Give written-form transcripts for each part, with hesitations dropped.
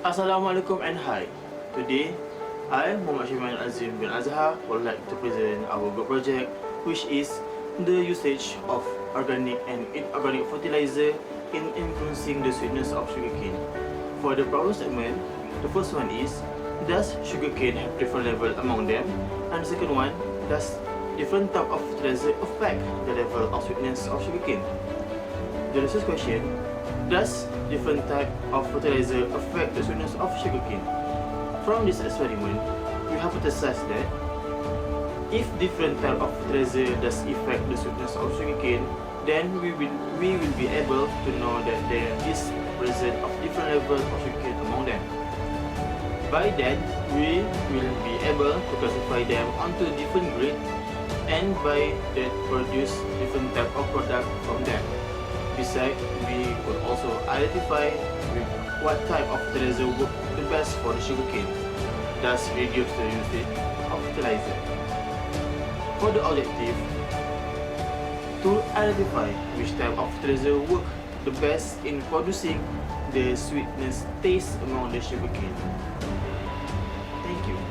Assalamualaikum and hi. Today, I, Muhammad Shiman Azim bin Azhar, would like to present our group project, which is the usage of organic and inorganic fertilizer in influencing the sweetness of sugarcane. For the problem statement, the first one is, does sugarcane have different level among them? And the second one, does different type of fertilizer affect the level of sweetness of sugarcane? The research question, does different type of fertilizer affect the sweetness of sugarcane? From this experiment, we hypothesize that if different type of fertilizer does affect the sweetness of sugarcane, then we will be able to know that there is presence of different levels of sugarcane among them. By that, we will be able to classify them onto different grades, and by that produce different type of product from them. Besides, we could also identify what type of fertilizer work the best for the sugarcane, thus reduce the usage of fertilizer. For the objective, to identify which type of fertilizer work the best in producing the sweetness taste among the sugarcane. Thank you.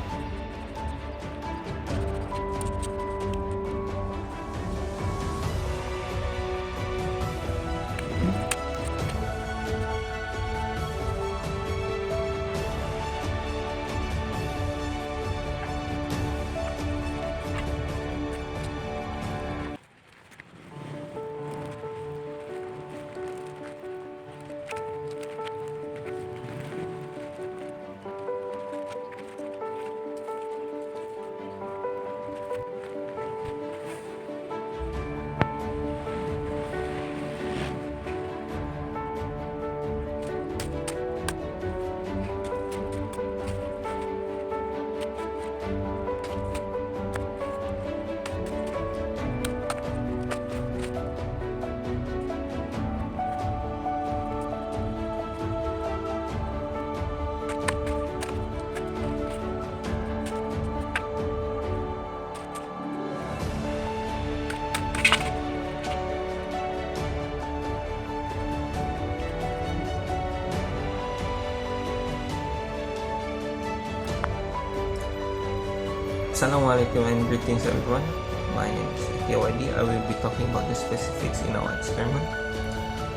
Assalamualaikum and greetings everyone. My name is Kpdb. I will be talking about the specifics in our experiment.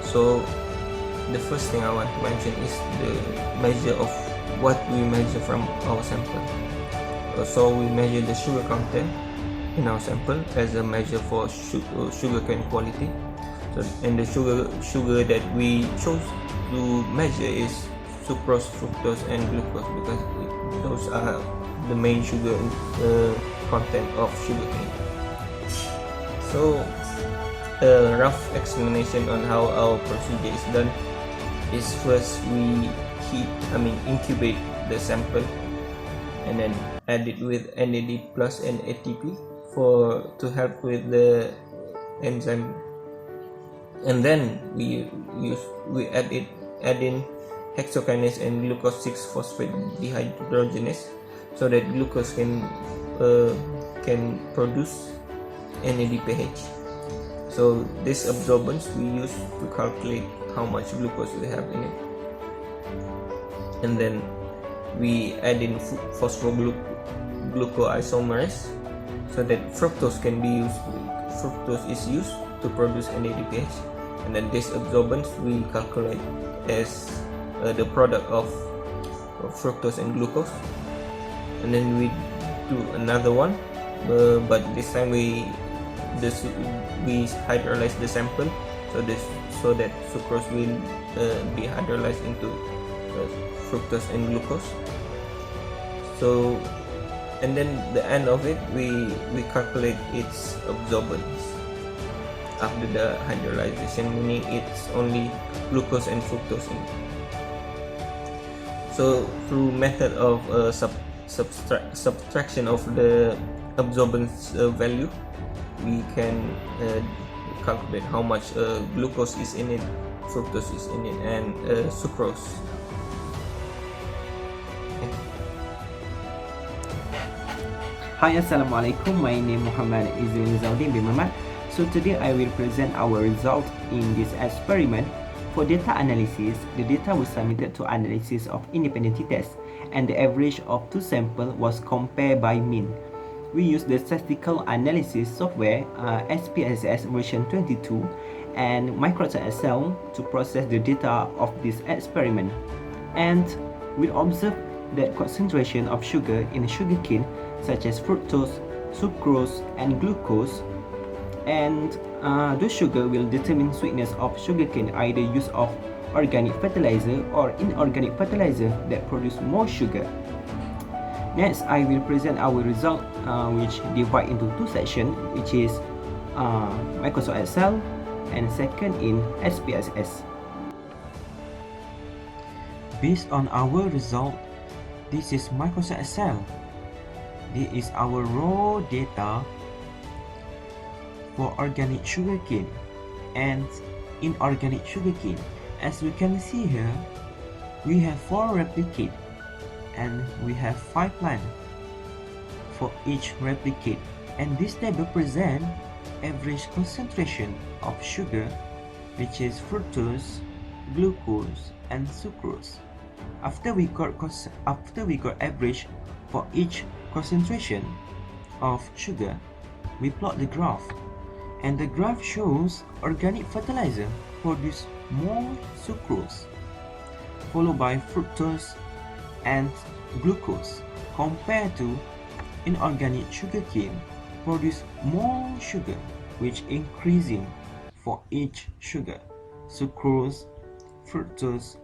So the first thing I want to mention is the measure of what we measure from our sample. So we measure the sugar content in our sample as a measure for sugarcane quality. So, and the sugar that we chose to measure is sucrose, fructose, and glucose, because those are the main sugar content of sugarcane. So a rough explanation on how our procedure is done is, first we incubate the sample and then add it with NAD plus and ATP to help with the enzyme, and then we add in hexokinase and glucose 6-phosphate dehydrogenase, so that glucose can produce NADPH. So this absorbance we use to calculate how much glucose we have in it, and then we add in phosphoglucoisomerase, so that fructose can be used. Fructose is used to produce NADPH, and then this absorbance we calculate as the product of fructose and glucose. And then we do another one, but this time we hydrolyze the sample, so that sucrose will be hydrolyzed into fructose and glucose. So, and then the end of it, we calculate its absorbance after the hydrolyzation, meaning it's only glucose and fructose in it. So through method of subtraction of the absorbance value, we can calculate how much glucose is in it, fructose is in it, and sucrose. Hi, Assalamualaikum. My name is Muhammad Izzuddin bin Muhammad. So today I will present our result in this experiment. For data analysis, the data was submitted to analysis of independent t-tests, and the average of two samples was compared by mean. We use the statistical analysis software SPSS version 22 and Microsoft Excel to process the data of this experiment. And we observed that concentration of sugar in sugarcane, such as fructose, sucrose, and glucose, and those sugar will determine sweetness of sugarcane, either use of organic fertilizer or inorganic fertilizer that produce more sugar. Next, I will present our result, which divide into two sections, which is Microsoft Excel and second in SPSS. Based on our result, this is Microsoft Excel. This is our raw data for organic sugarcane and inorganic sugarcane. As we can see here, we have 4 replicates and we have 5 plants for each replicate, and this table presents average concentration of sugar, which is fructose, glucose, and sucrose. After we got average for each concentration of sugar, we plot the graph, and the graph shows organic fertilizer produce more sucrose, followed by fructose and glucose, compared to inorganic sugarcane produce more sugar, which increasing for each sugar, sucrose, fructose,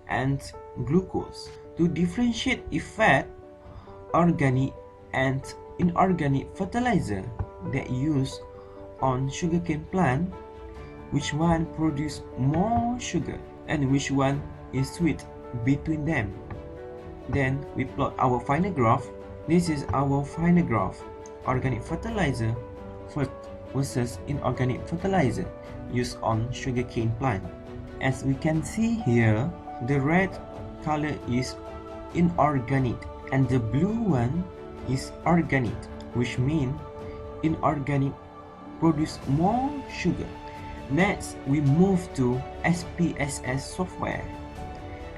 and glucose. To differentiate effect, organic and inorganic fertilizer that use on sugarcane plant, which one produce more sugar and which one is sweet between them. Then we plot our final graph. This is our final graph: organic fertilizer versus inorganic fertilizer used on sugarcane plant. As we can see here, the red color is inorganic and the blue one is organic, which means inorganic produce more sugar. Next, we move to SPSS software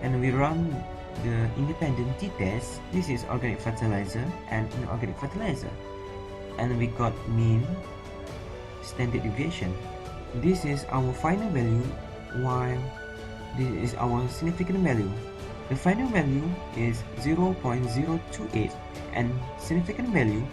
and we run the independent t-test. This is organic fertilizer and inorganic fertilizer, and we got mean, standard deviation. This is our final value, while this is our significant value. The final value is 0.028 and significant value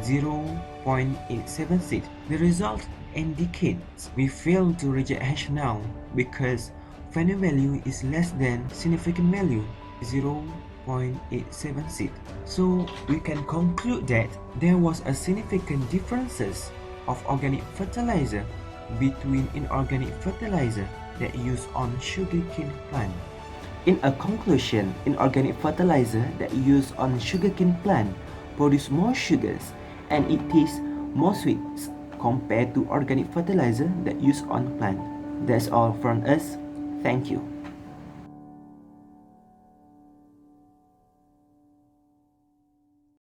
0.876. The result indicates we failed to reject hash null because final value is less than significant value 0.876. So we can conclude that there was a significant differences of organic fertilizer between inorganic fertilizer that used on sugarcane plant. In a conclusion, inorganic fertilizer that used on sugarcane plant produce more sugars and it tastes more sweet compared to organic fertilizer that used on plant. That's all from us. Thank you.